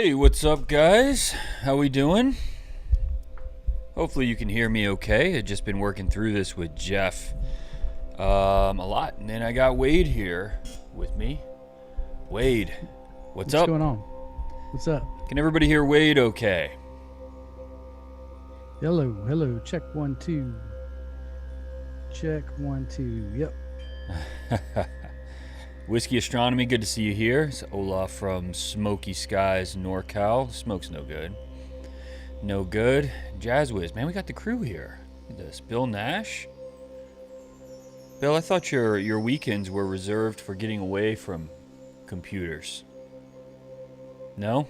Hey, what's up, guys? How we doing? Hopefully you can hear me okay. I've just been working through this with Jeff a lot. And then I got Wade here with me. Wade, what's up? What's going on? What's up? Can everybody hear Wade okay? Hello. Check 1 2. Check 1 2. Yep. Whiskey Astronomy, good to see you here. It's Olaf from Smoky Skies, NorCal. Smoke's no good. No good. Jazzwiz, man, we got the crew here. Look at this. Bill Nash. Bill, I thought your weekends were reserved for getting away from computers. No?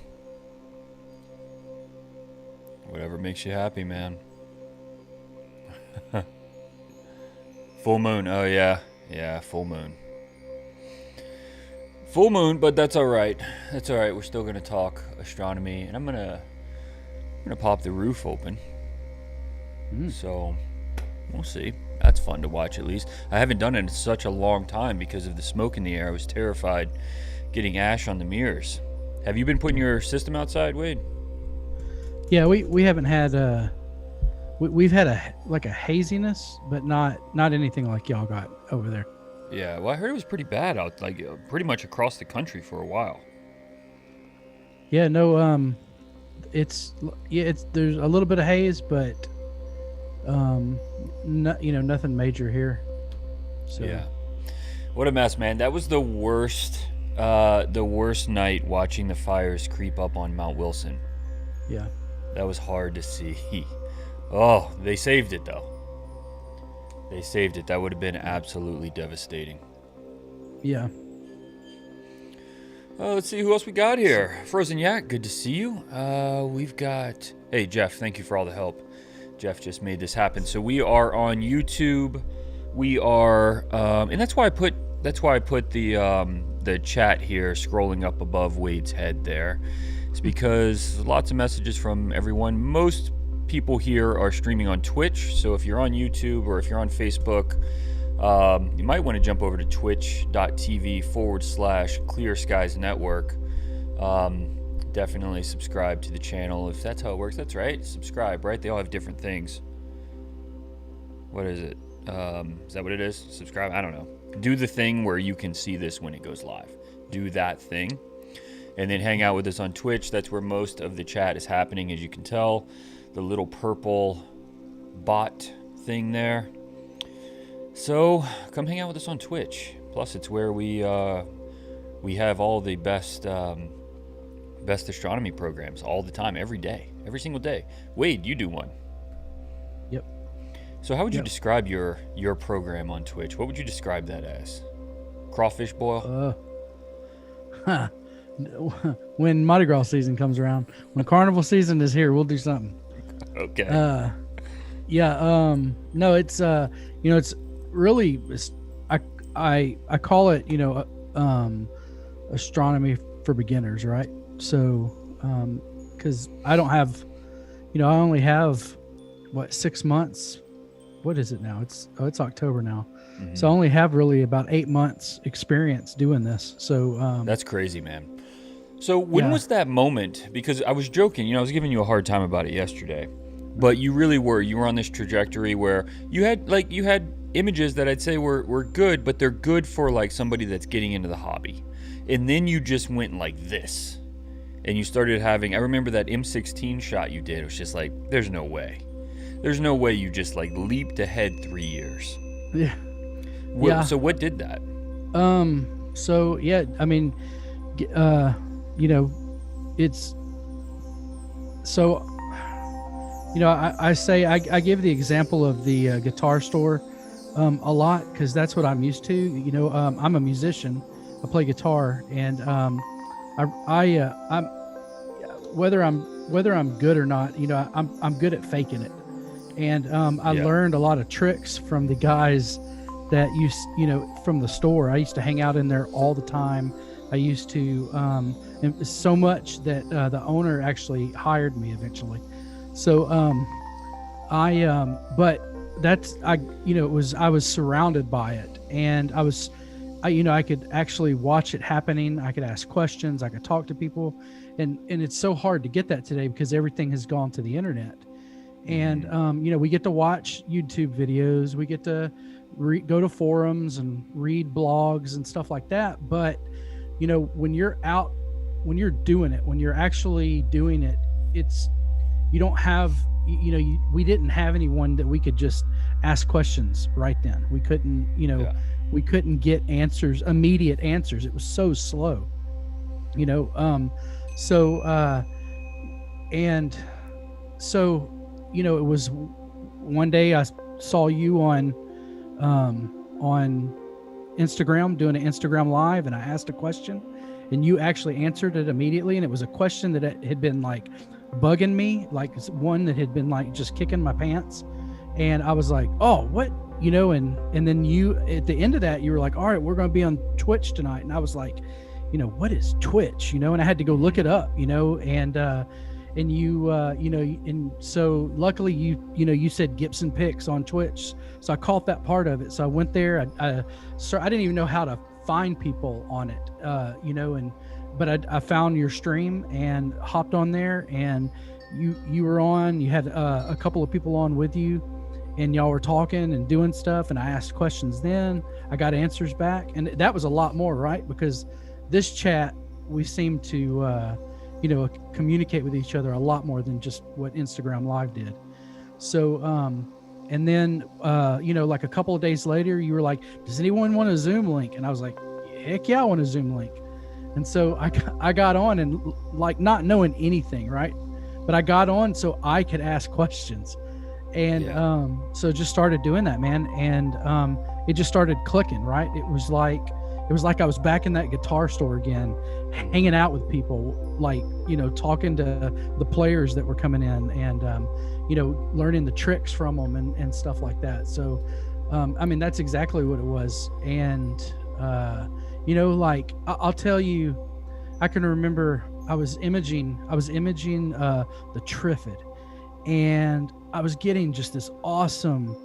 Whatever makes you happy, man. Full moon. Oh, yeah. Yeah, full moon. Full moon, but that's all right. That's all right. We're still going to talk astronomy, and I'm going to pop the roof open. So, we'll see. That's fun to watch, at least. I haven't done it in such a long time because of the smoke in the air. I was terrified getting ash on the mirrors. Have you been putting your system outside, Wade? Yeah, we haven't had we've had a haziness, but not anything like y'all got over there. Yeah, well, I heard it was pretty bad out, like pretty much across the country for a while. Yeah, no, it's there's a little bit of haze, but nothing major here. So Yeah, what a mess, man. That was the worst night watching the fires creep up on Mount Wilson. yeah. That was hard to see. Oh, they saved it though. They saved it. That would have been absolutely devastating. Yeah. Let's see who else we got here. Frozen Yak, good to see you. We've got... Hey, Jeff, thank you for all the help. Jeff just made this happen. So we are on YouTube. We are... and that's why I put the chat here scrolling up above Wade's head there. It's because lots of messages from everyone. Most people here are streaming on Twitch, so if you're on YouTube or if you're on Facebook, you might want to jump over to twitch.tv/Clear Skies Network. Definitely subscribe to the channel if that's how it works. That's right, subscribe, right? They all have different things. What is it? Is that what it is? Subscribe? I don't know. Do the thing where you can see this when it goes live. Do that thing. And then hang out with us on Twitch. That's where most of the chat is happening, as you can tell. The little purple bot thing there. So come hang out with us on Twitch. Plus, it's where we have all the best astronomy programs all the time, every day, every single day. Wade, you do one. Yep. So how would you describe your program on Twitch? What would you describe that as? Crawfish boil? When Mardi Gras season comes around, when Carnival season is here, we'll do something. Okay. No, it's it's really, I call it, astronomy for beginners, right? So, because I don't have, I only have 6 months. What is it now? It's October now. Mm-hmm. So I only have really about 8 months experience doing this. So, that's crazy, man. So when was that moment? Because I was joking, I was giving you a hard time about it yesterday, but you really were. You were on this trajectory where you had images that I'd say were good, but they're good for like somebody that's getting into the hobby. And then you just went like this, and you started having. I remember that M16 shot you did. It was just like, there's no way. There's no way you just like leaped ahead 3 years. Yeah. So what did that? So yeah, I mean, it's so, I say, I give the example of the guitar store a lot, because that's what I'm used to. I'm a musician. I play guitar, and I'm whether I'm good or not, I'm good at faking it. And I learned a lot of tricks from the guys that from the store. I used to hang out in there all the time. I used to, and so much that the owner actually hired me eventually. So, but that's, I was surrounded by it, and I could actually watch it happening. I could ask questions. I could talk to people, and it's so hard to get that today because everything has gone to the internet. And we get to watch YouTube videos. We get to go to forums and read blogs and stuff like that. But when you're out, when you're doing it, when you're actually doing it, you don't have we didn't have anyone that we could just ask questions right then. We couldn't we couldn't get immediate answers. It was so slow, it was one day I saw you on Instagram doing an Instagram live, and I asked a question and you actually answered it immediately. And it was a question that had been like bugging me, like one that had been like just kicking my pants. And I was like, oh, what, and then you, at the end of that, you were like, all right, we're going to be on Twitch tonight. And I was like, what is Twitch, and I had to go look it up, and so luckily you said Gibson picks on Twitch. So I caught that part of it. So I went there. I didn't even know how to find people on it, but I found your stream and hopped on there, and you were on, you had a couple of people on with you, and y'all were talking and doing stuff. And I asked questions. Then I got answers back, and that was a lot more, right? Because this chat, we seem to, communicate with each other a lot more than just what Instagram Live did. So, and then, like a couple of days later, you were like, does anyone want a Zoom link? And I was like, heck yeah, I want a Zoom link. And so I got on, and like not knowing anything, right? But I got on so I could ask questions. And so just started doing that, man. And it just started clicking, right? It was like I was back in that guitar store again, hanging out with people, like, talking to the players that were coming in, and, learning the tricks from them and stuff like that. So, that's exactly what it was. And, I'll tell you, I can remember I was imaging the Trifid, and I was getting just this awesome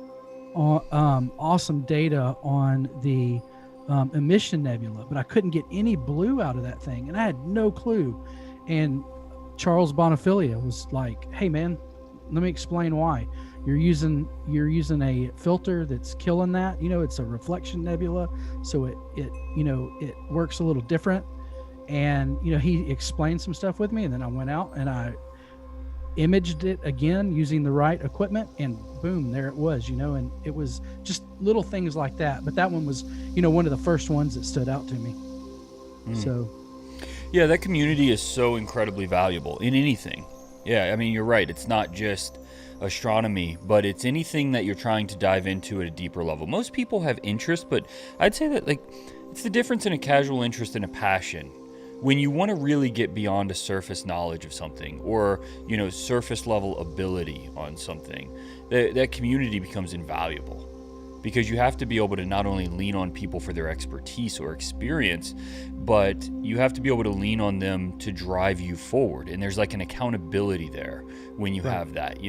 data on the emission nebula, but I couldn't get any blue out of that thing, and I had no clue. And Charles Bonifilia was like, hey man, let me explain why. You're using a filter that's killing that. It's a reflection nebula, so it works a little different. And he explained some stuff with me, and then I went out and I imaged it again using the right equipment, and boom, there it was. And it was just little things like that. But that one was one of the first ones that stood out to me. So yeah, that community is so incredibly valuable in anything. Yeah, you're right. It's not just astronomy, but it's anything that you're trying to dive into at a deeper level. Most people have interest, but I'd say that it's the difference in a casual interest and a passion. When you want to really get beyond a surface knowledge of something, or surface level ability on something, that community becomes invaluable, because you have to be able to not only lean on people for their expertise or experience, but you have to be able to lean on them to drive you forward. And there's like an accountability there when you have that,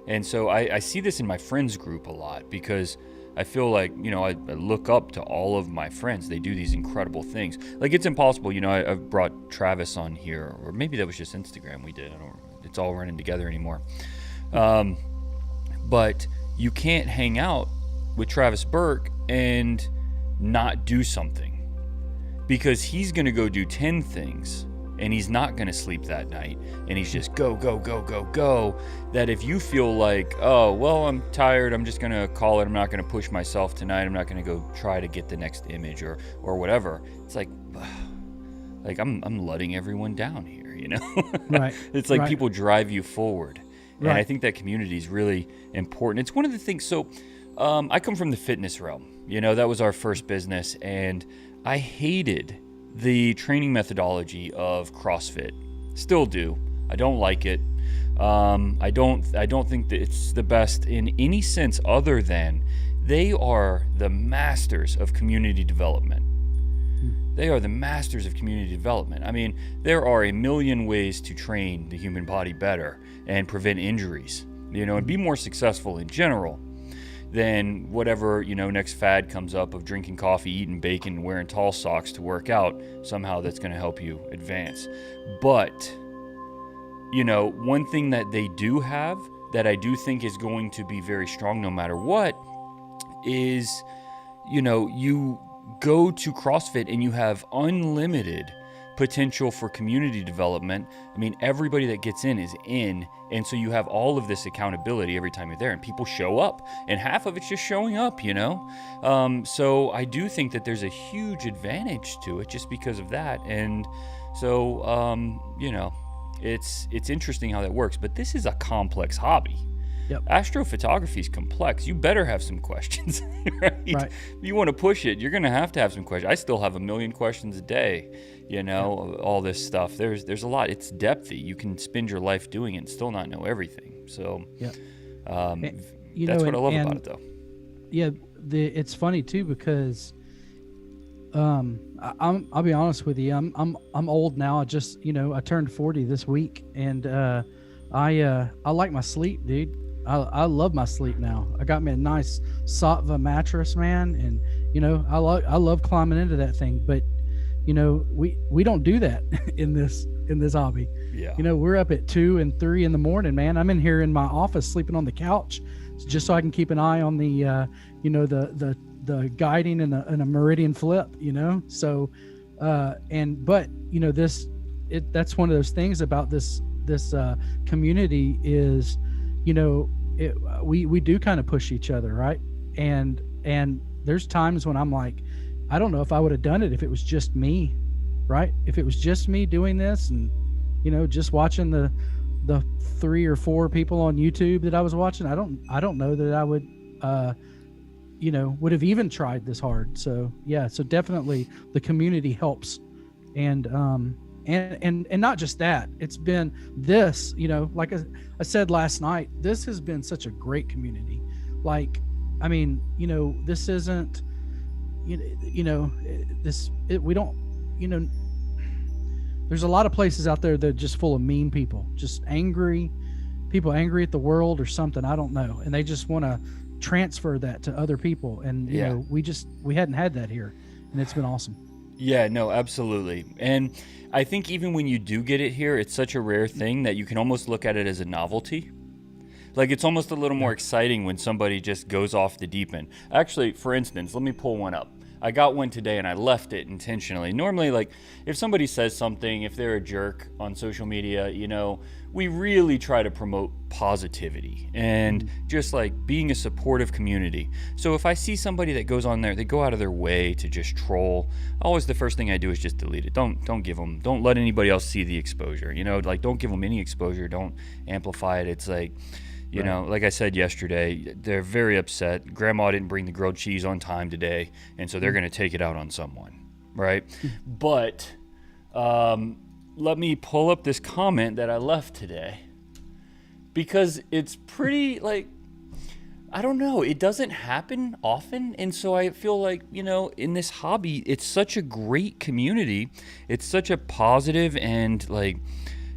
And so I see this in my friends group a lot, because I feel like, I look up to all of my friends. They do these incredible things. Like, it's impossible. I've brought Travis on here, or maybe that was just Instagram we did. It's all running together anymore. But you can't hang out with Travis Burke and not do something, because he's going to go do 10 things, and he's not going to sleep that night, and he's just go, that if you feel like, oh, well, I'm tired, I'm just going to call it, I'm not going to push myself tonight, I'm not going to go try to get the next image or whatever. It's like I'm letting everyone down here, Right. It's like people drive you forward. Right. And I think that community is really important. It's one of the things. So I come from the fitness realm. That was our first business, and I hated the training methodology of CrossFit. Still do. I don't like it. I don't think that it's the best in any sense, other than they are the masters of community development. They are the masters of community development. There are a million ways to train the human body better and prevent injuries, and be more successful in general. than whatever, next fad comes up of drinking coffee, eating bacon, and wearing tall socks to work out. Somehow that's going to help you advance. But, one thing that they do have that I do think is going to be very strong no matter what is, you go to CrossFit and you have unlimited potential for community development. I mean, everybody that gets in is in, and so you have all of this accountability every time you're there, and people show up, and half of it's just showing up, so I do think that there's a huge advantage to it just because of that. And so it's interesting how that works, but this is a complex hobby. Yep. Astrophotography is complex. You better have some questions, right? If you want to push it, you're going to have some questions. I still have a million questions a day, all this stuff. There's a lot. It's depthy. You can spend your life doing it and still not know everything. So that's what I love about it, though. Yeah, it's funny too because I'll be honest with you. I'm old now. I turned 40 this week, and I like my sleep, dude. I love my sleep now. I got me a nice Sattva mattress, man, and I love climbing into that thing. But we don't do that in this hobby. Yeah. We're up at 2 and 3 in the morning, man. I'm in here in my office sleeping on the couch just so I can keep an eye on the the guiding and a meridian flip. So that's one of those things about this community is we do kind of push each other, right? And there's times when I'm like, I don't know if I would have done it if it was just me, right? If it was just me doing this and just watching the 3 or 4 people on YouTube that I was watching, I don't know that I would would have even tried this hard. So so definitely the community helps. And not just that, it's been this, like I said last night, this has been such a great community. Like, I mean, this isn't, we don't, there's a lot of places out there that are just full of mean people, just angry at the world or something. I don't know. And they just want to transfer that to other people. And, we hadn't had that here, and it's been awesome. Yeah, no, absolutely. And I think even when you do get it here, it's such a rare thing that you can almost look at it as a novelty. Like, it's almost a little more exciting when somebody just goes off the deep end. Actually, for instance, let me pull one up. I got one today and I left it intentionally. Normally, like, if somebody says something, if they're a jerk on social media, we really try to promote positivity and just like being a supportive community. So if I see somebody that goes on there, they go out of their way to just troll, always the first thing I do is just delete it. Don't let anybody else see the exposure, like, don't give them any exposure. Don't amplify it. It's like, like I said yesterday, they're very upset. Grandma didn't bring the grilled cheese on time today, and so they're going to take it out on someone, right? But let me pull up this comment that I left today, because it's pretty, like, I don't know, it doesn't happen often, and so I feel like, in this hobby, it's such a great community. It's such a positive and, like,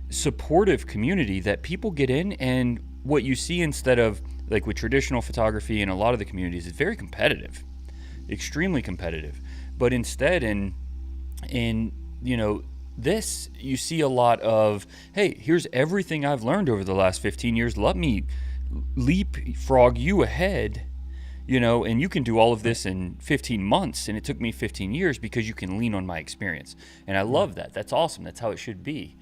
supportive community that people get in, and what you see instead of, like, with traditional photography and a lot of the communities, is very competitive, extremely competitive. But instead in this, you see a lot of, hey, here's everything I've learned over the last 15 years. Let me leapfrog you ahead, and you can do all of this in 15 months. And it took me 15 years because you can lean on my experience. And I love that. That's awesome. That's how it should be,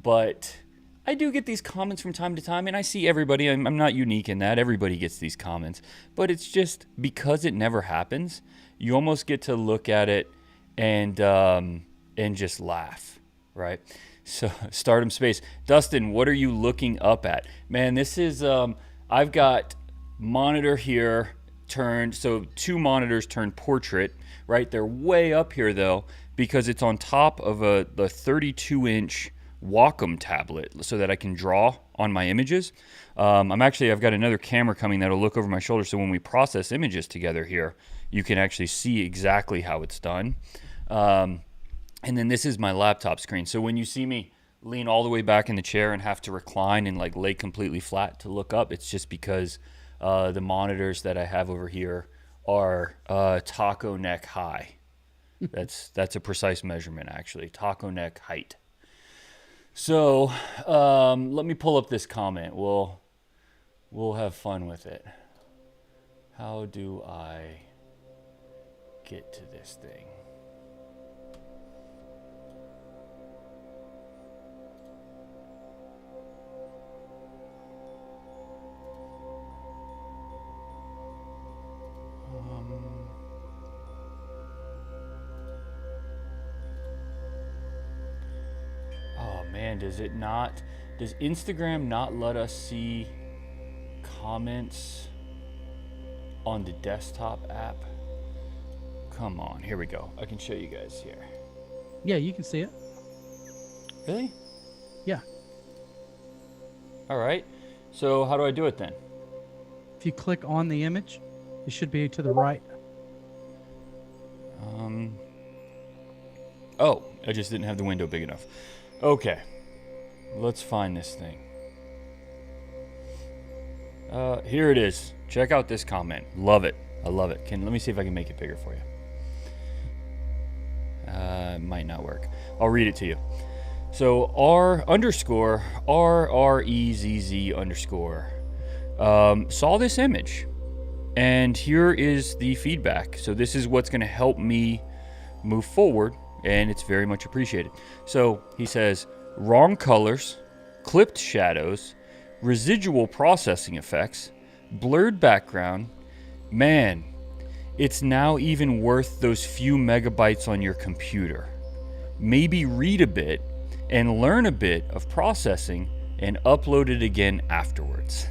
but I do get these comments from time to time, and I see everybody. I'm not unique in that. Everybody gets these comments. But it's just because it never happens, you almost get to look at it and just laugh, right? So, Stardom Space. Dustin, what are you looking up at? Man, this is, I've got monitor here turned, so 2 monitors turned portrait, right? They're way up here, though, because it's on top of the 32-inch Wacom tablet so that I can draw on my images. I've got another camera coming that'll look over my shoulder, so when we process images together here, you can actually see exactly how it's done. And then this is my laptop screen. So when you see me lean all the way back in the chair and have to recline and, like, lay completely flat to look up, it's just because The monitors that I have over here are taco neck high. That's a precise measurement, actually. Taco neck height. So let me pull up this comment. We'll have fun with it. How do I get to this thing? Oh man, does Instagram not let us see comments on the desktop app? Come on, here we go. I can show you guys here. Yeah, you can see it. Really? Yeah. All right. So how do I do it then? If you click on the image, it should be to the right. Oh, I just didn't have the window big enough. Okay. Let's find this thing. Here it is. Check out this comment. Love it. I love it. Let me see if I can make it bigger for you. It might not work. I'll read it to you. So RREZZ_ saw this image, and here is the feedback. So this is what's going to help me move forward, and it's very much appreciated. So he says, wrong colors, clipped shadows, residual processing effects, blurred background. Man, it's now even worth those few megabytes on your computer. Maybe read a bit and learn a bit of processing and upload it again afterwards.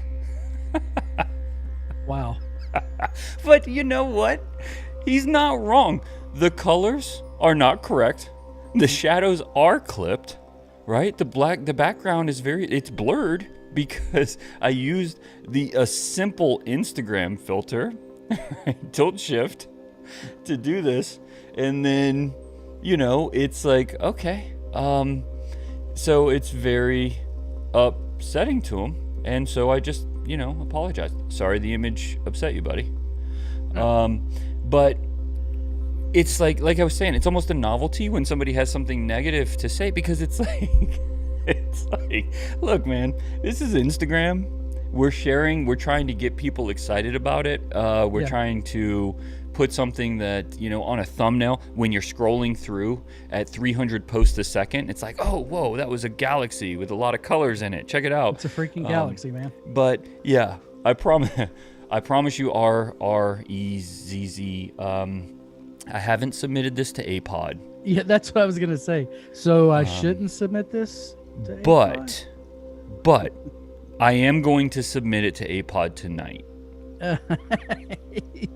Wow. But you know what? He's not wrong. The colors are not correct. The shadows are clipped, right? The background is it's blurred because I used a simple Instagram filter, tilt shift, to do this. And then, it's like, okay. So it's very upsetting to him. And so I just, apologize. Sorry the image upset you, buddy. But it's like I was saying, it's almost a novelty when somebody has something negative to say, because it's like, look, man, this is Instagram. We're trying to get people excited about it. We're trying to put something that, on a thumbnail, when you're scrolling through at 300 posts a second, it's like, oh, whoa, that was a galaxy with a lot of colors in it. Check it out. It's a freaking galaxy, man. But yeah, I promise you, RREZZ. I haven't submitted this to APOD. Yeah, that's what I was gonna say. So I shouldn't submit this to but I am going to submit it to APOD tonight.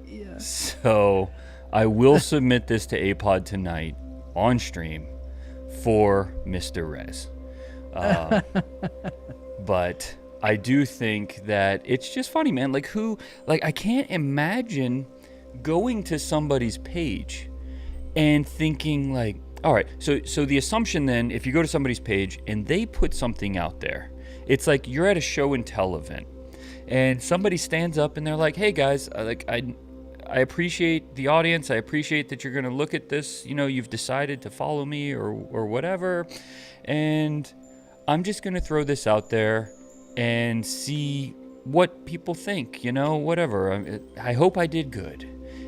Yeah. So I will submit this to APOD tonight on stream for Mr. Rez. But I do think that it's just funny, man. I can't imagine going to somebody's page and thinking all right, so the assumption then, if you go to somebody's page and they put something out there, it's like you're at a show and tell event and somebody stands up and they're like, hey guys, I appreciate the audience. I appreciate that you're going to look at this. You've decided to follow me or whatever. And I'm just going to throw this out there and see what people think, whatever. I hope I did good.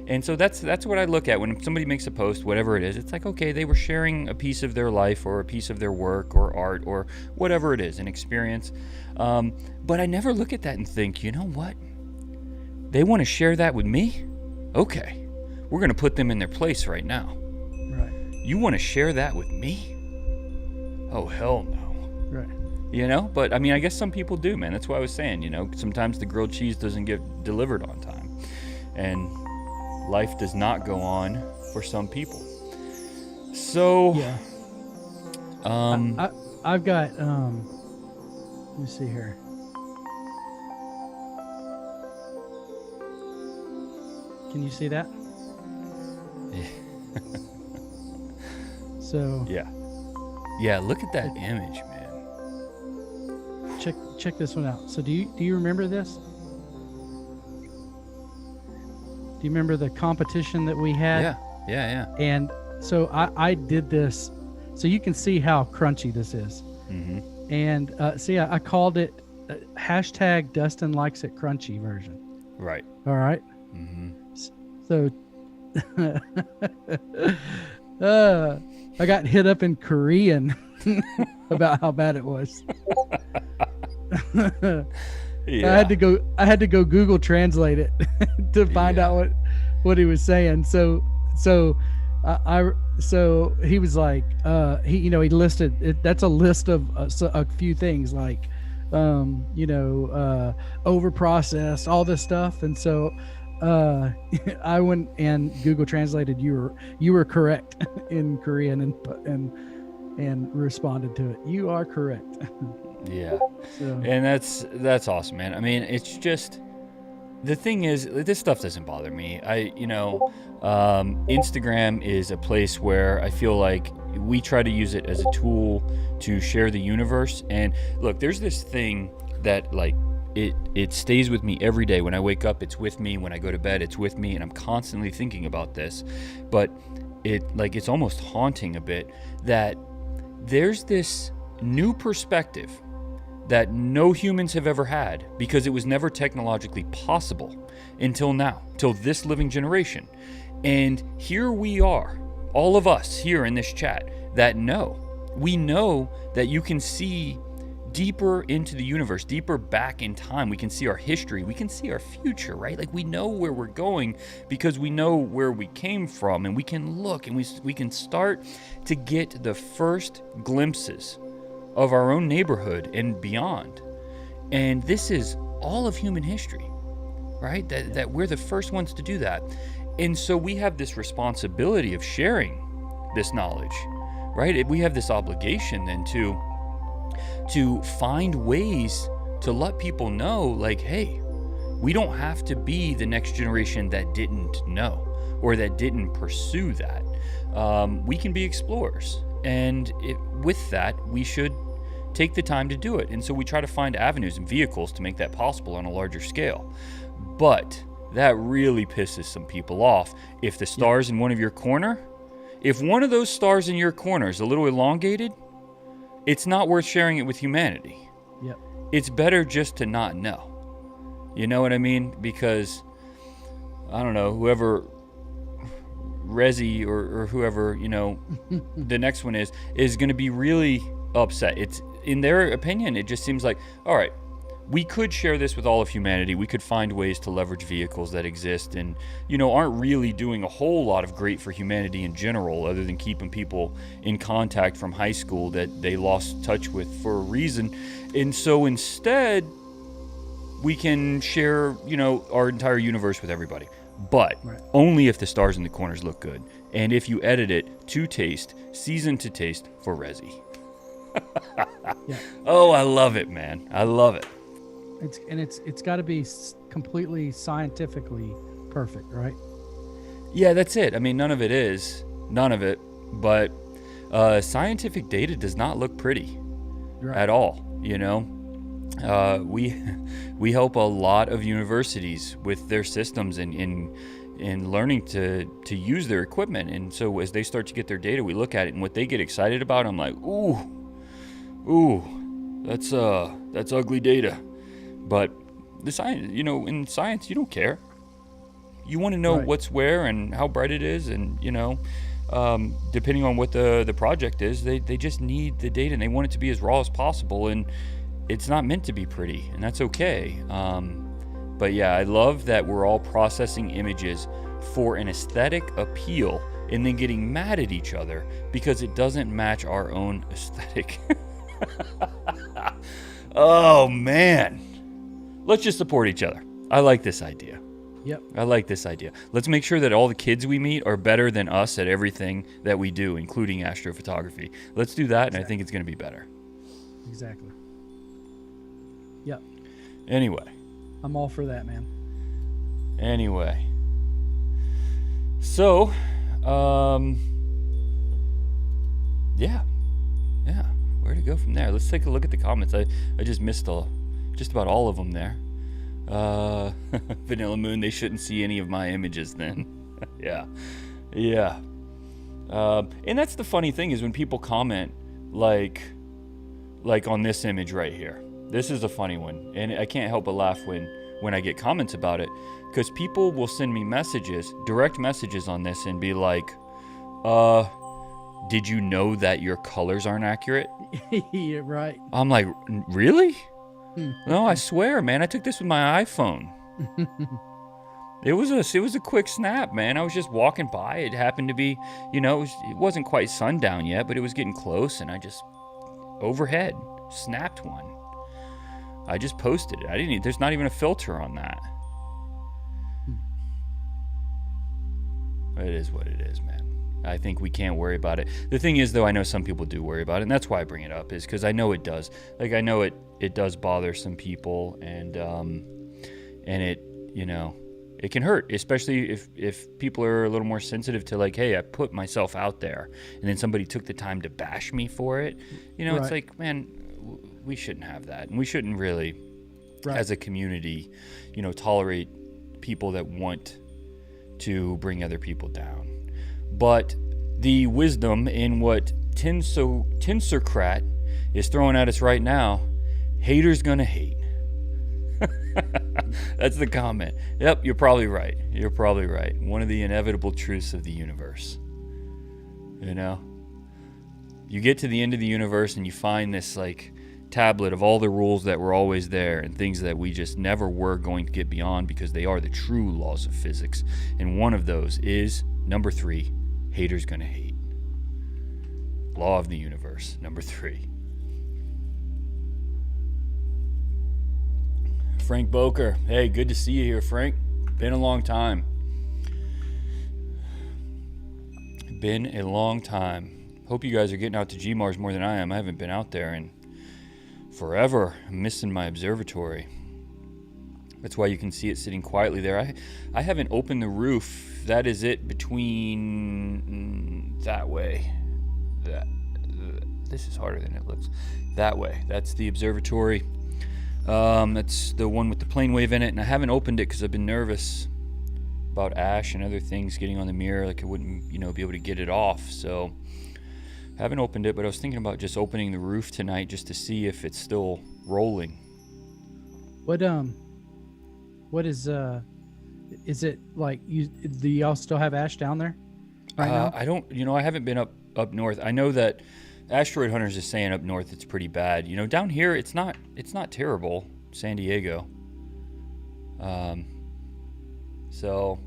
And so that's what I look at when somebody makes a post, whatever it is. It's like, okay, they were sharing a piece of their life or a piece of their work or art or whatever it is, an experience. But I never look at that and think, you know what? They want to share that with me? Okay, we're going to put them in their place right now. Right. You want to share that with me? Oh, hell no. Right. But I mean, I guess some people do, man. That's why I was saying, sometimes the grilled cheese doesn't get delivered on time. And life does not go on for some people. So, yeah. I've got, let me see here. Can you see that? Yeah. So yeah, look at that image, man. Check this one out. So do you remember this? Do you remember the competition that we had? Yeah. And so I did this, so you can see how crunchy this is. Mm-hmm. And see, I called it hashtag Dustin likes it crunchy version. Right. All right. Mm-hmm. So I got hit up in Korean about how bad it was. Yeah. I had to go Google Translate it to find out what he was saying. So he was like, he listed it. That's a list of a few things like, over processed, all this stuff. And so, I went and Google translated, you were correct in Korean and responded to it. You are correct. Yeah. So. And that's awesome, man. I mean, it's just, the thing is, this stuff doesn't bother me. Instagram is a place where I feel like we try to use it as a tool to share the universe. And look, there's this thing that like, it stays with me every day. When I wake up, it's with me. When I go to bed, it's with me. And I'm constantly thinking about this. But it's almost haunting a bit that there's this new perspective that no humans have ever had, because it was never technologically possible until now, till this living generation. And here we are, all of us here in this chat that we know that you can see deeper into the universe, deeper back in time. We can see our history, we can see our future, right? Like, we know where we're going because we know where we came from, and we can look and we can start to get the first glimpses of our own neighborhood and beyond. And this is all of human history, right? That we're the first ones to do that. And so we have this responsibility of sharing this knowledge, right? We have this obligation then to find ways to let people know, like, hey, we don't have to be the next generation that didn't know or that didn't pursue that. We can be explorers. And with that, we should take the time to do it. And so we try to find avenues and vehicles to make that possible on a larger scale. But that really pisses some people off. If the stars in one of your corner, if one of those stars in your corner is a little elongated, it's not worth sharing it with humanity. Yep. It's better just to not know. You know what I mean? Because, I don't know, whoever Rezi or whoever, the next one is going to be really upset. It's, in their opinion, it just seems like, all right, we could share this with all of humanity. We could find ways to leverage vehicles that exist and, aren't really doing a whole lot of great for humanity in general, other than keeping people in contact from high school that they lost touch with for a reason. And so instead, we can share, our entire universe with everybody. But only if the stars in the corners look good, and if you edit it to taste, seasoned to taste for Rezi. Yeah. Oh, I love it, man. I love it. It's got to be completely scientifically perfect, right? Yeah, that's it. I mean, none of it. But scientific data does not look pretty at all. We help a lot of universities with their systems and in learning to use their equipment. And so as they start to get their data, we look at it, and what they get excited about, I'm like, ooh, that's ugly data. But the science, in science, you don't care. You want to know what's where and how bright it is, and depending on what the project is, they just need the data, and they want it to be as raw as possible. And it's not meant to be pretty, and that's okay. But yeah, I love that we're all processing images for an aesthetic appeal and then getting mad at each other because it doesn't match our own aesthetic. Oh, man. Let's just support each other. I like this idea. Yep. I like this idea. Let's make sure that all the kids we meet are better than us at everything that we do, including astrophotography. Let's do that, and I think it's going to be better. Exactly. Yep. Anyway. I'm all for that, man. Anyway. So, yeah. Where to go from there? Let's take a look at the comments. I just missed just about all of them there. Vanilla Moon, they shouldn't see any of my images then. Yeah. Yeah. And that's the funny thing is when people comment like on this image right here. This is a funny one, and I can't help but laugh when I get comments about it, because people will send me messages, direct messages on this, and be like, uh, did you know that your colors aren't accurate? Yeah, right. I'm like, really? No, I swear, man, I took this with my iPhone. It was a quick snap, man. I was just walking by. It happened to be, it wasn't quite sundown yet, but it was getting close, and I just overhead snapped one. I just posted it. There's not even a filter on that. It is what it is, man. I think we can't worry about it. The thing is, though, I know some people do worry about it, and that's why I bring it up, is because I know it does. Like, I know it does bother some people, and it, it can hurt, especially if people are a little more sensitive to, like, hey, I put myself out there, and then somebody took the time to bash me for it. Right. It's like, man, we shouldn't have that, and we shouldn't really, as a community, tolerate people that want to bring other people down. But the wisdom in what Tinsercrat is throwing at us right now, haters gonna hate. That's the comment. Yep, you're probably right. You're probably right. One of the inevitable truths of the universe. You get to the end of the universe and you find this, like, tablet of all the rules that were always there and things that we just never were going to get beyond because they are the true laws of physics. And one of those is, number 3, haters gonna hate. Law of the universe, number 3. Frank Boker. Hey, good to see you here, Frank. Been a long time. Been a long time. Hope you guys are getting out to GMARS more than I am. I haven't been out there in forever. I'm missing my observatory. That's why you can see it sitting quietly there. I haven't opened the roof. That is it between that way. This is harder than it looks. That way. That's the observatory. That's the one with the plane wave in it, and I haven't opened it because I've been nervous about ash and other things getting on the mirror. Like I wouldn't, be able to get it off. So I haven't opened it, but I was thinking about just opening the roof tonight just to see if it's still rolling. What is it like? Do y'all still have ash down there right now? I don't. I haven't been up north. I know that Asteroid Hunters is saying up north it's pretty bad. Down here it's not terrible. San Diego. So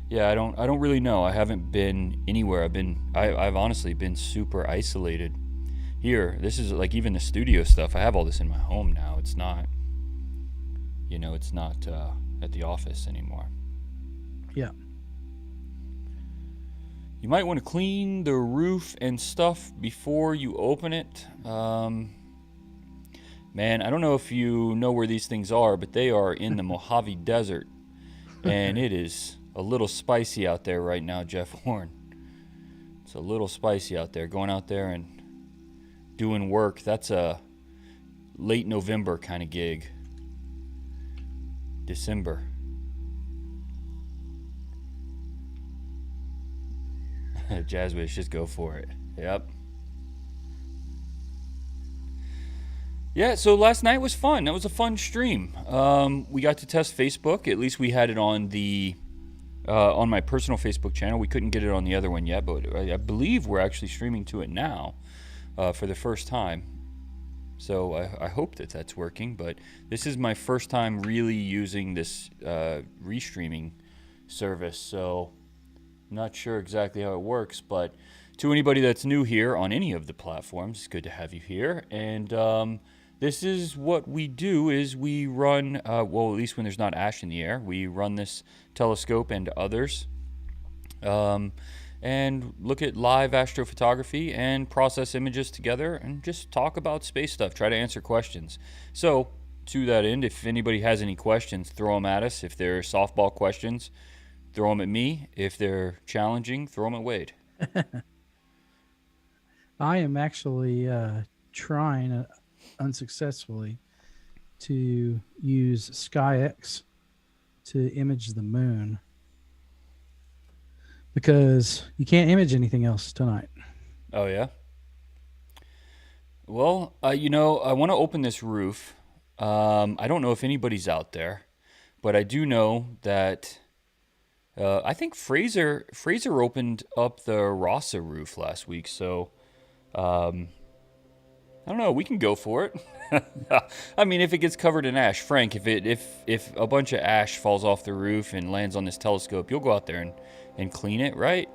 yeah, I don't really know. I haven't been anywhere. I've honestly been super isolated here. This is like even the studio stuff. I have all this in my home now. It's not it's not at the office anymore. Yeah. You might want to clean the roof and stuff before you open it. Man, I don't know if you know where these things are, but they are in the Mojave Desert. And it is a little spicy out there right now, Jeff Horn. It's a little spicy out there. Going out there and doing work, that's a late November kind of gig. December. Jazzwish, just go for it. Yep. Yeah, so last night was fun. That was a fun stream. We got to test Facebook. At least we had it on the on my personal Facebook channel. We couldn't get it on the other one yet, but I believe we're actually streaming to it now for the first time. So I hope that that's working. But this is my first time really using this restreaming service. So I'm not sure exactly how it works, but to anybody that's new here on any of the platforms, it's good to have you here. And this is what we do is we run, well, at least when there's not ash in the air, we run this telescope and others and look at live astrophotography and process images together and just talk about space stuff, try to answer questions. So to that end, if anybody has any questions, throw them at us. If they're softball questions, throw them at me. If they're challenging, throw them at Wade. I am actually trying unsuccessfully to use SkyX to image the moon because you can't image anything else tonight. Oh yeah. Well, I want to open this roof. I don't know if anybody's out there, but I do know that I think Fraser opened up the Rasa roof last week. So I don't know. We can go for it. I mean, if it gets covered in ash, Frank, if a bunch of ash falls off the roof and lands on this telescope, you'll go out there and clean it, right?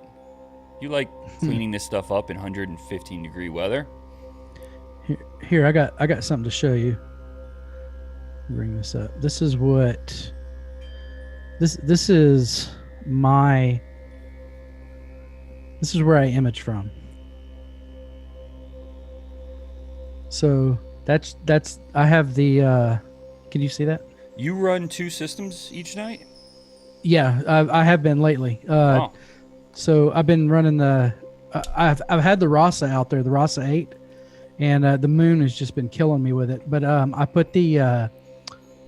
You like cleaning this stuff up in 115-degree weather? Here, I got something to show you. Bring this up. This is what this is my. This is where I image from. So that's I have the. Can you see that? You run 2 systems each night? Yeah, I have been lately. Wow. So I've been running the. I've had the Rasa out there, the Rasa 8, and the moon has just been killing me with it. But I put the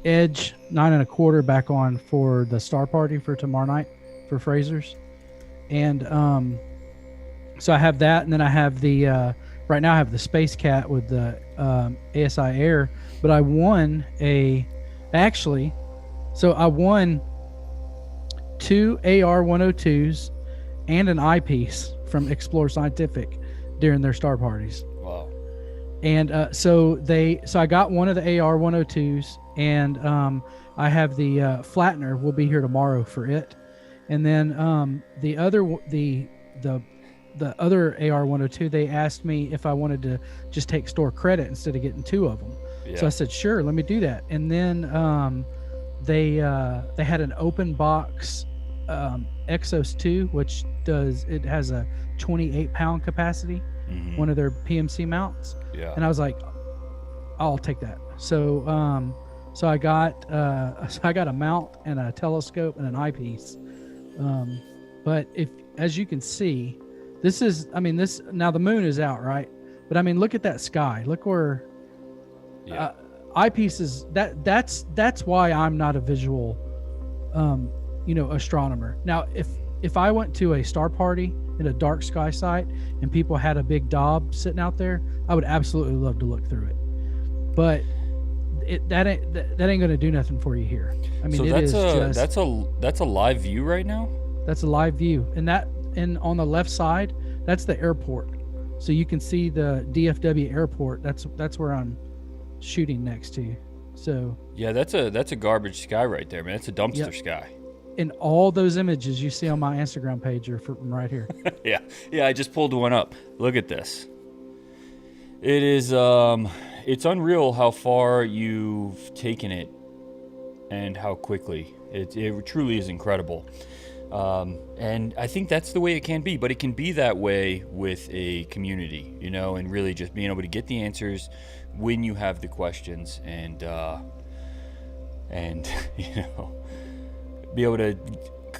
Edge 9 1/4 back on for the Star Party for tomorrow night for Fraser's, and so I have that, and then I have the. Right now I have the Space Cat with the ASI Air, but I won I won 2 AR-102s and an eyepiece from Explore Scientific during their Star Parties. Wow. And so I got one of the AR-102s, and I have the Flattener will be here tomorrow for it. And then the other AR-102, they asked me if I wanted to just take store credit instead of getting 2 of them. Yeah. So I said, sure, let me do that. And then they had an open box Exos 2, which has a 28-pound capacity, one of their PMC mounts. Yeah. And I was like, I'll take that. So so I got a mount and a telescope and an eyepiece. But as you can see, this now the moon is out, right? But I mean, look at that sky. Look where eyepieces. That's why I'm not a visual, astronomer. Now, if I went to a Star Party in a dark sky site and people had a big daub sitting out there, I would absolutely love to look through it. But that ain't going to do nothing for you here. I mean, so that's a live view right now. That's a live view, and on the left side, that's the airport. So you can see the DFW airport. That's where I'm shooting next to. So yeah, that's a garbage sky right there, man. It's a dumpster sky. And all those images you see on my Instagram page are from right here. yeah, I just pulled one up. Look at this. It is it's unreal how far you've taken it and how quickly. It truly is incredible. And I think that's the way it can be, but it can be that way with a community, and really just being able to get the answers when you have the questions and be able to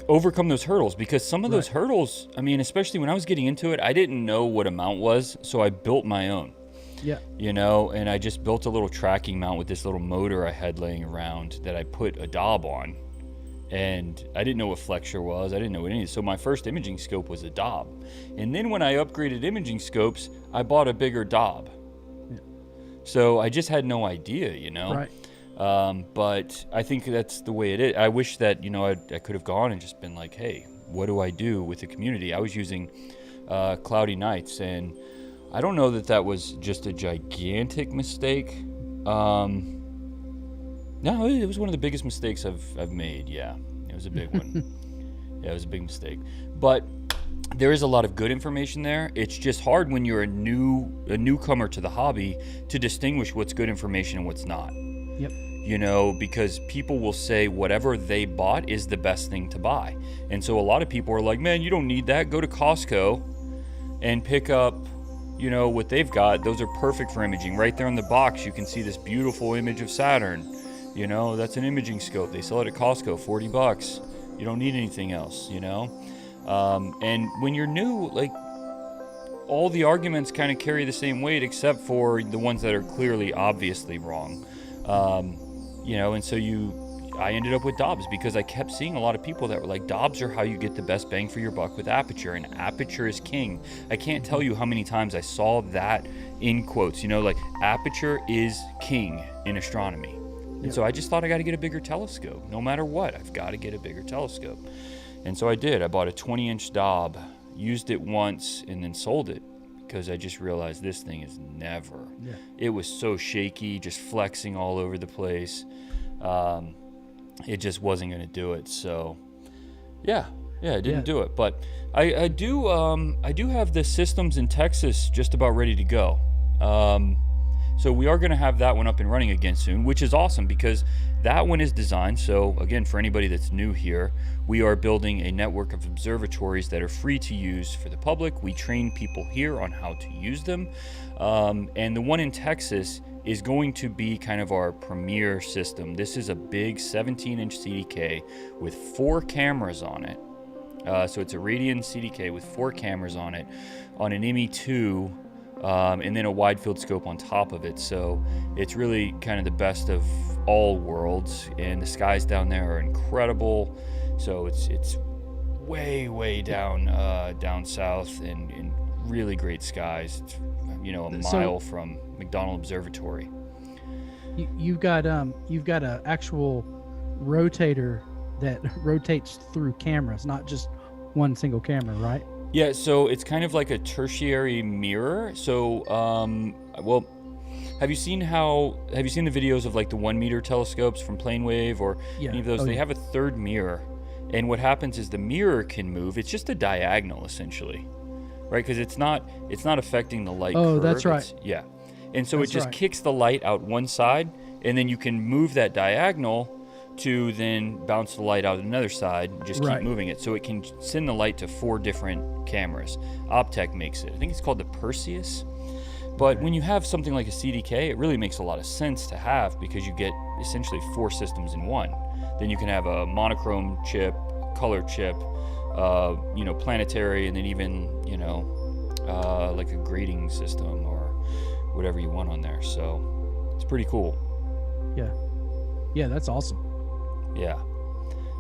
overcome those hurdles, because some of those hurdles, I mean, especially when I was getting into it, I didn't know what a mount was, so I built my own. Yeah. And I just built a little tracking mount with this little motor I had laying around that I put a daub on. And I didn't know what flexure was. I didn't know what any. So my first imaging scope was a daub. And then when I upgraded imaging scopes, I bought a bigger daub. Yeah. So I just had no idea, Right. But I think that's the way it is. I wish that, I could have gone and just been like, hey, what do I do with the community? I was using Cloudy Nights, and I don't know that was just a gigantic mistake. No, it was one of the biggest mistakes I've made. Yeah, it was a big one. Yeah, it was a big mistake. But there is a lot of good information there. It's just hard when you're a newcomer to the hobby to distinguish what's good information and what's not. Yep. Because people will say whatever they bought is the best thing to buy. And so a lot of people are like, man, you don't need that. Go to Costco and pick up, what they've got. Those are perfect for imaging. Right there on the box, you can see this beautiful image of Saturn. That's an imaging scope. They sell it at Costco, $40. You don't need anything else, And when you're new, like, all the arguments kind of carry the same weight, except for the ones that are clearly, obviously wrong. And so I ended up with Dobbs because I kept seeing a lot of people that were like, Dobbs are how you get the best bang for your buck with aperture, and aperture is king. I can't tell you how many times I saw that in quotes, like aperture is king in astronomy. And so I just thought I got to get a bigger telescope. No matter what, I've got to get a bigger telescope. And so I did. I bought a 20-inch Dob, used it once, and then sold it because I just realized this thing is never. Yeah. It was so shaky, just flexing all over the place. It just wasn't going to do it. So, yeah, it didn't do it. But I do have the systems in Texas just about ready to go. So we are going to have that one up and running again soon, which is awesome because that one is designed. So again, for anybody that's new here, we are building a network of observatories that are free to use for the public. We train people here on how to use them. And the one in Texas is going to be kind of our premier system. This is a big 17-inch CDK with 4 cameras on it. So it's a Radian CDK with 4 cameras on it, on an ME2, and then a wide field scope on top of it. So it's really kind of the best of all worlds, and the skies down there are incredible. So it's way down south, and really great skies. It's, a mile from McDonald Observatory. You've got a actual rotator that rotates through cameras, not just one single camera, right? Yeah, so it's kind of like a tertiary mirror. So, have you seen the videos of like the 1 meter telescopes from PlaneWave or any of those? They have a third mirror, and what happens is the mirror can move. It's just a diagonal essentially, right? Because it's not affecting the light curve. That's right. And so it just kicks the light out one side, and then you can move that diagonal to then bounce the light out another side, just keep moving it. So it can send the light to 4 different cameras. Optech makes it. I think it's called the Perseus. But when you have something like a CDK, it really makes a lot of sense to have because you get essentially 4 systems in one. Then you can have a monochrome chip, color chip, planetary, and then even, like a grading system or whatever you want on there. So it's pretty cool. Yeah, that's awesome. Yeah.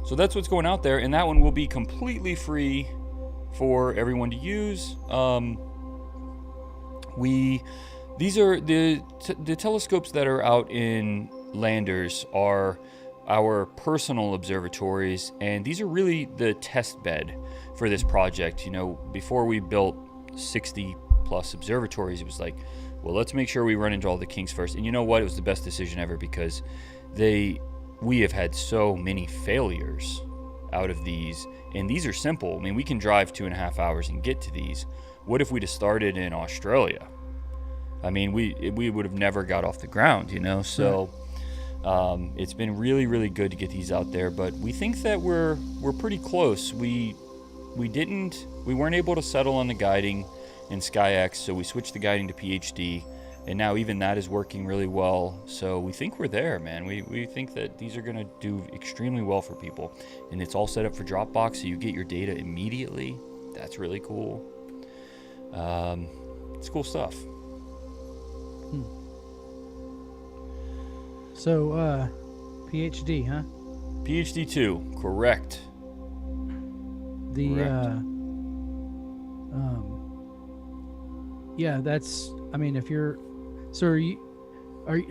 So that's what's going out there, and that one will be completely free for everyone to use. These are the telescopes that are out in landers are our personal observatories, and these are really the test bed for this project. Before we built 60 plus observatories, it was like, well, let's make sure we run into all the kinks first. And you know what? It was the best decision ever because we have had so many failures out of these, and these are simple. I mean, we can drive 2.5 hours and get to these. What if we just started in Australia? I mean, we would have never got off the ground, So it's been really, really good to get these out there. But we think that we're pretty close. We weren't able to settle on the guiding in SkyX, so we switched the guiding to PhD. And now even that is working really well. So we think we're there, man. We think that these are going to do extremely well for people. And it's all set up for Dropbox, so you get your data immediately. That's really cool. It's cool stuff. So, PhD, huh? PhD 2, correct. Yeah, that's, I mean, if you're, so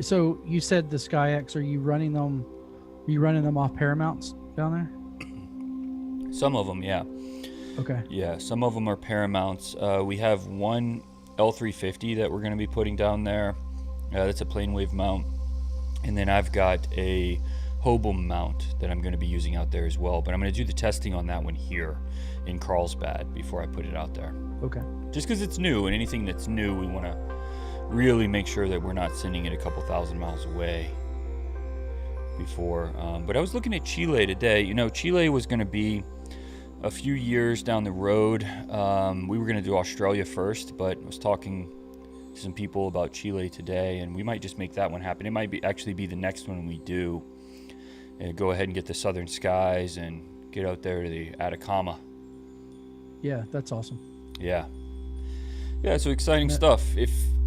so you said the SkyX, are you running them off Paramounts down there? Some of them, yeah. Okay. Yeah, some of them are Paramounts. We have one L350 that we're going to be putting down there. That's a PlaneWave mount. And then I've got a Hobel mount that I'm going to be using out there as well. But I'm going to do the testing on that one here in Carlsbad before I put it out there. Okay. Just because it's new, and anything that's new, we want to really make sure that we're not sending it a couple thousand miles away before. But I was looking at Chile today. Chile was going to be a few years down the road. We were going to do Australia first, but I was talking to some people about Chile today, and we might just make that one happen. It might actually be the next one we do. Go ahead and get the southern skies and get out there to the Atacama. Yeah, that's awesome. Yeah, so exciting stuff.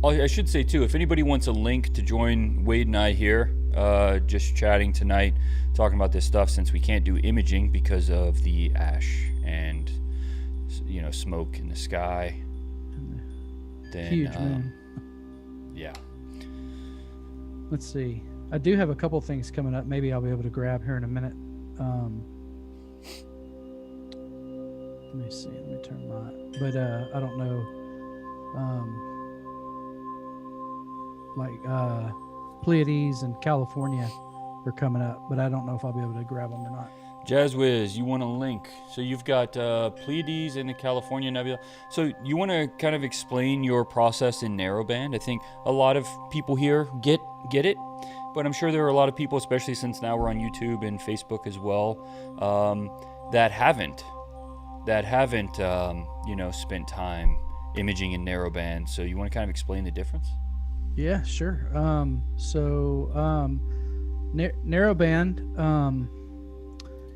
I should say too, if anybody wants a link to join Wade and I here, just chatting tonight, talking about this stuff since we can't do imaging because of the ash and smoke in the sky. Then, huge moon. Yeah. Let's see. I do have a couple things coming up. Maybe I'll be able to grab here in a minute. Let me see. Let me turn my. But I don't know. Pleiades and California are coming up, but I don't know if I'll be able to grab them or not. Jazzwiz, you want to link? So you've got Pleiades and the California Nebula. So you want to kind of explain your process in Narrowband? I think a lot of people here get it, but I'm sure there are a lot of people, especially since now we're on YouTube and Facebook as well, that haven't spent time imaging in Narrowband. So you want to kind of explain the difference? Yeah, sure. Narrowband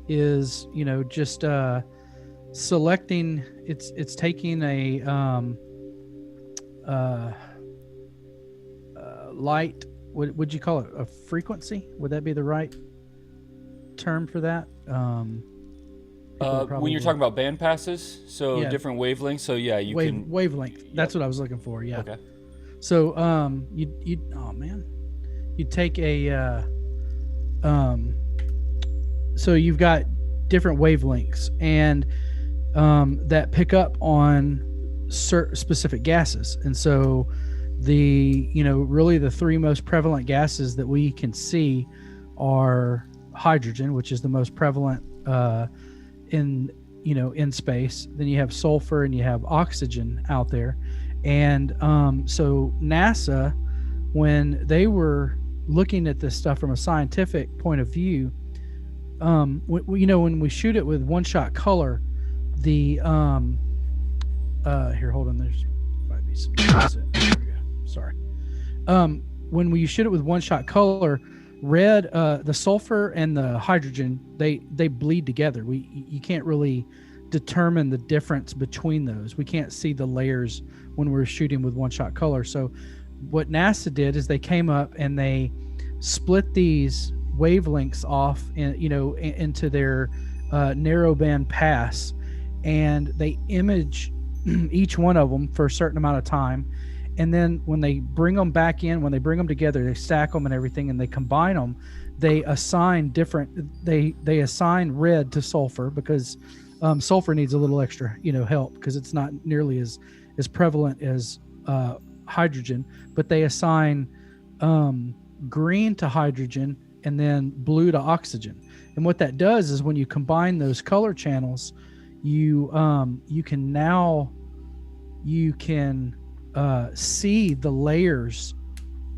is just selecting. It's taking a light. Would you call it a frequency? Would that be the right term for that? When you're talking about band passes, so different wavelengths. So yeah, you can wavelength. That's what I was looking for. Yeah. Okay. So you take a so you've got different wavelengths and that pick up on specific gases, and so really the three most prevalent gases that we can see are hydrogen, which is the most prevalent in space. Then you have sulfur and you have oxygen out there. And so NASA, when they were looking at this stuff from a scientific point of view, when we shoot it with one-shot color, the here, hold on, there's might be some. There we go. Sorry. When we shoot it with one-shot color, red, the sulfur and the hydrogen, they bleed together. You can't really determine the difference between those. We can't see the layers when we're shooting with one-shot color. So what NASA did is they came up and they split these wavelengths off into their narrowband pass, and they image each one of them for a certain amount of time. And then when they bring them back in, when they bring them together, they stack them and everything, and they combine them. They assign they assign red to sulfur because sulfur needs a little extra, help because it's not nearly as prevalent as hydrogen. But they assign green to hydrogen and then blue to oxygen. And what that does is when you combine those color channels, you can see the layers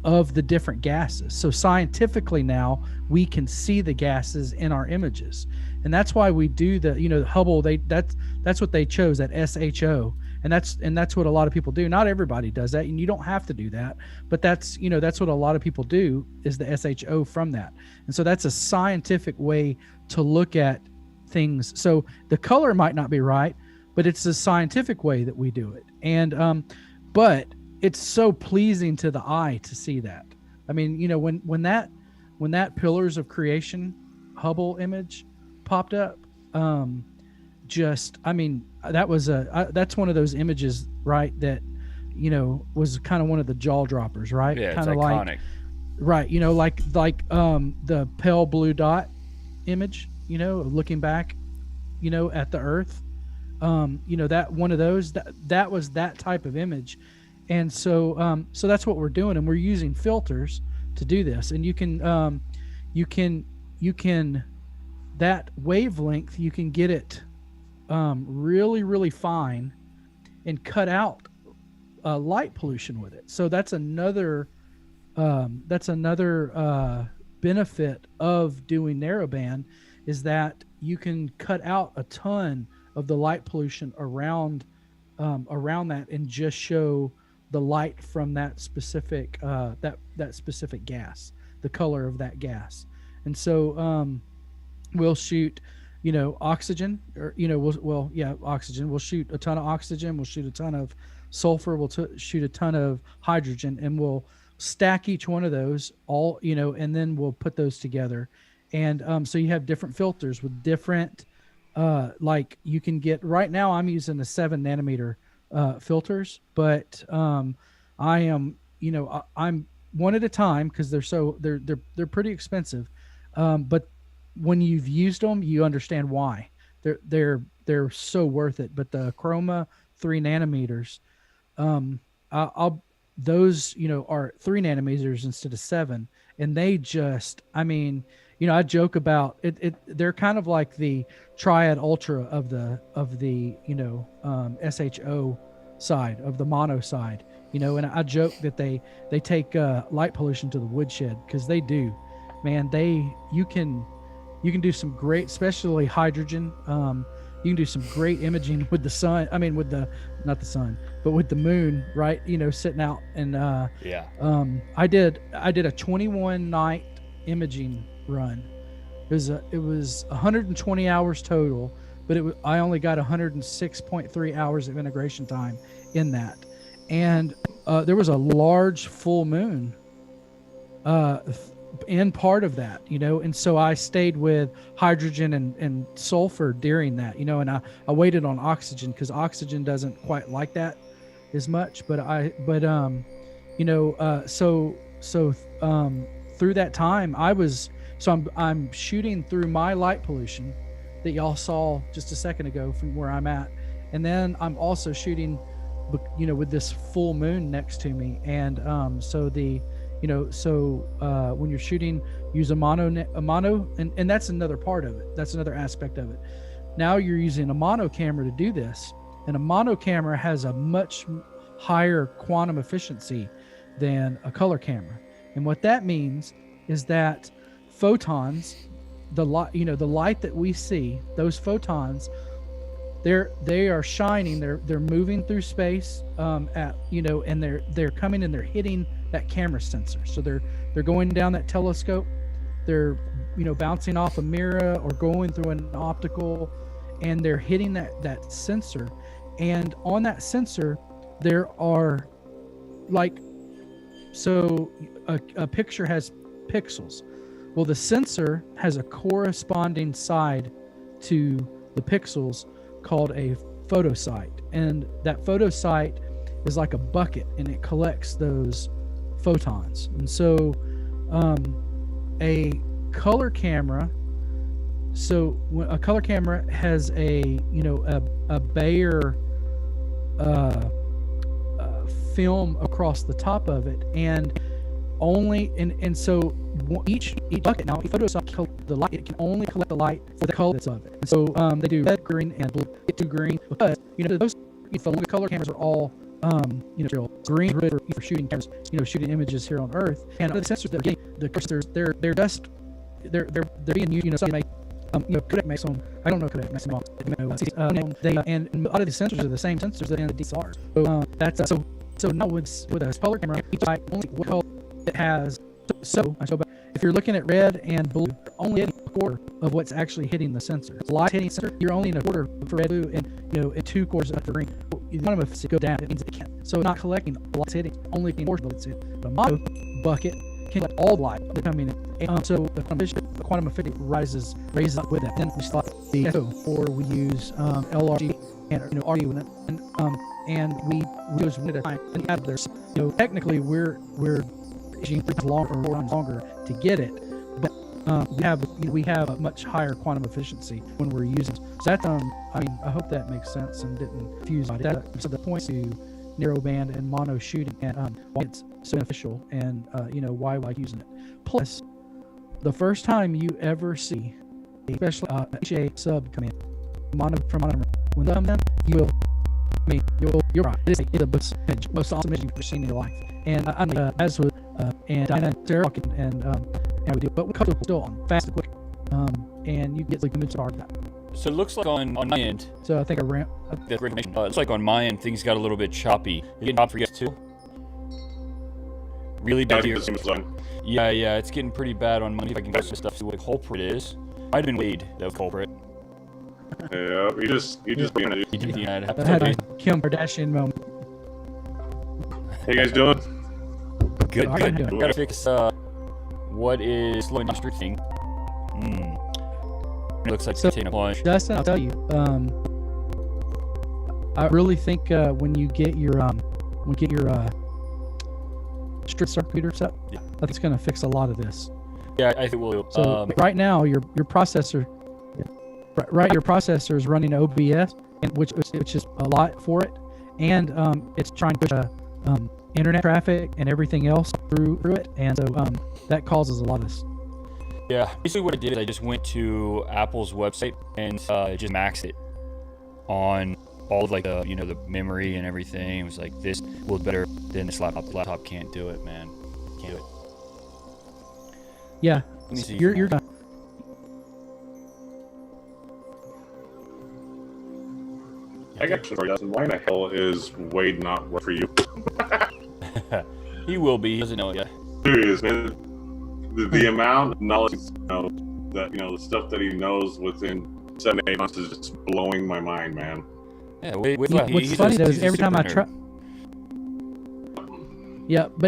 of the different gases. So scientifically now we can see the gases in our images, and that's why we do the Hubble. That's what they chose, that SHO, and that's what a lot of people do. Not everybody does that, and you don't have to do that, but that's what a lot of people do, is the SHO from that. And so that's a scientific way to look at things. So the color might not be right, but it's a scientific way that we do it. And but it's so pleasing to the eye to see that. I mean, when that Pillars of Creation Hubble image popped up, that's one of those images, right, that was kind of one of the jaw droppers, right? Yeah, kind it's of iconic. Right, like the pale blue dot image, looking back, at the Earth. That one of those, that was that type of image. And so that's what we're doing, and we're using filters to do this. And you can that wavelength, you can get it really, really fine and cut out light pollution with it. So that's another benefit of doing narrowband, is that you can cut out a ton of the light pollution around that and just show the light from that specific that specific gas, the color of that gas. And so we'll shoot oxygen, or oxygen. We'll shoot a ton of oxygen, we'll shoot a ton of sulfur, we'll shoot a ton of hydrogen, and we'll stack each one of those all, and then we'll put those together. And so you have different filters with different, like you can get, right now I'm using the 7 nanometer filters, but I am, I'm one at a time because they're pretty expensive. But when you've used them, you understand why they're so worth it. But the Chroma 3 nanometers, I'll those are 3 nanometers instead of 7, and they just, I mean, I joke about it. They're kind of like the Triad Ultra of the SHO side, of the mono side, and I joke that they take light pollution to the woodshed, because they do, man. You can do some great, especially hydrogen. You can do some great imaging with the sun. I mean, not the sun, but with the moon, right? Sitting out. And I did a 21 night imaging run. It was 120 hours total, but I only got 106.3 hours of integration time in that. And there was a large full moon in part of that, and so I stayed with hydrogen and sulfur during that, and I waited on oxygen, because oxygen doesn't quite like that as much. But through that time I'm shooting through my light pollution that y'all saw just a second ago from where I'm at, and then I'm also shooting with this full moon next to me. And when you're shooting, use a mono, and that's another part of it. That's another aspect of it. Now you're using a mono camera to do this, and a mono camera has a much higher quantum efficiency than a color camera. And what that means is that photons, the light that we see, those photons, they are shining. They're moving through space, and they're coming and they're hitting that camera sensor. So they're going down that telescope, they're bouncing off a mirror or going through an optical, and they're hitting that sensor. And on that sensor there are a picture has pixels. Well, the sensor has a corresponding side to the pixels called a photosite, and that photosite is like a bucket, and it collects those photons. And so a color camera has a Bayer film across the top of it, and so each bucket, now each photosite, the light, it can only collect the light for the colors of it. And so they do red, green, and blue. Get to green because those the color cameras are all green for shooting cameras, shooting images here on Earth. And the sensors that are getting the clusters, they're being used. Some make Kodak makes them. I don't know Kodak makes them. And a lot of the sensors are the same sensors that in the DSLRs. So that's so now with a color camera, each light only what color it has. So if you're looking at red and blue, you're only getting a quarter of what's actually hitting the sensor. Light hitting the sensor, you're only in a quarter for red, blue, and and 2 quarters for green. One of them go down, it means it can't. So not collecting the light's hitting, only getting a portion of it's hitting. The mono bucket can collect all the light coming in. And so the quantum efficiency raises up with that. Then we slot the SO, or we use LRG and RD with it, and we use one at a time. And out of there, technically we're longer to get it, but we have a much higher quantum efficiency when we're using. So that I hope that makes sense and didn't confuse that. So the point to narrowband and mono shooting, and why it's so beneficial, and why I like using it. Plus, the first time you ever see, especially HA sub come in, mono when they come in, you're right. It's the most awesome image you've ever seen in your life. And as with and Diana and Sarah and we do, but we cover still on fast and quick, and you get like image hard that. So it looks like on my end. So I think I ran. That's great information. It looks like on my end things got a little bit choppy. You getting choppy for you guys too? Really bad here. Yeah, it's getting pretty bad on Monday. If I can get some stuff, see what the culprit is. Might have been Wade, the culprit. Yeah, you just being a Yeah, I had a Kim Kardashian moment. Hey guys doing? Good, I good. can do it. Gotta fix what is slowing down street thing. It looks like So- it's taking a plunge. Dustin, I'll tell you. I really think when you get your street computer set, Yeah. that's going to fix a lot of this. Yeah, I think we'll. So right now, your processor, your processor is running OBS, and which is a lot for it, and it's trying to push internet traffic and everything else through it, and so that causes a lot of this. Yeah, basically what I did is I just went to Apple's website and just maxed it on all of like the the memory and everything. It was like, this will better than this laptop. The laptop can't do it, man. Can't do it. Yeah, Let me see. you're done. I got you, Dustin. Why in the hell is Wade not work for you? He will be. He doesn't know it yet. Serious, man. The amount of knowledge, that the stuff that he knows within 7-8 months is just blowing my mind, man. Yeah, What's funny though is every time I try. Yeah, but